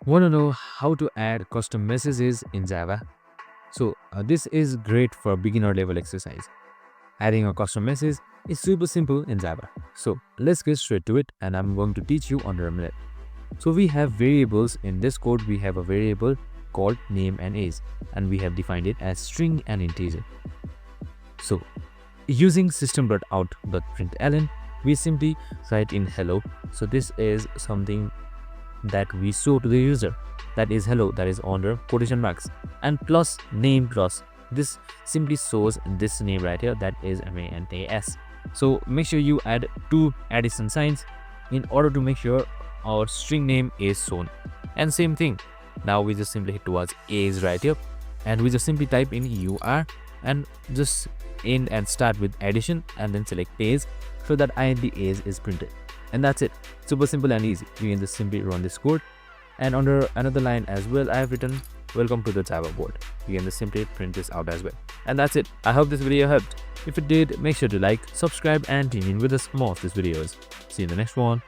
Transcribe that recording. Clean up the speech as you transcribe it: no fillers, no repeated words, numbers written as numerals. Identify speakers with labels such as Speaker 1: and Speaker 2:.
Speaker 1: Want to know how to add custom messages in Java? This is great for beginner level exercise. Adding a custom message is super simple in Java. So let's get straight to it, and I'm going to teach you under a minute. So we have variables in this code. We have a variable called name and age, and we have defined it as string and integer. So using system.out.println, we simply write in hello. So this is something that we show to the user, that is hello, that is under quotation marks, and plus name plus this simply shows this name right here, that is MANAS. So make sure you add two addition signs in order to make sure our string name is shown. And same thing, now we just simply hit towards age right here, and we just simply type in UR and just end and start with addition and then select age so that int age is printed. And that's it. Super simple and easy. You can just simply run this code. And under another line as well, I have written welcome to the Java board. You can just simply print this out as well. And that's it. I hope this video helped. If it did, make sure to like, subscribe and tune in with us for more of these videos. See you in the next one.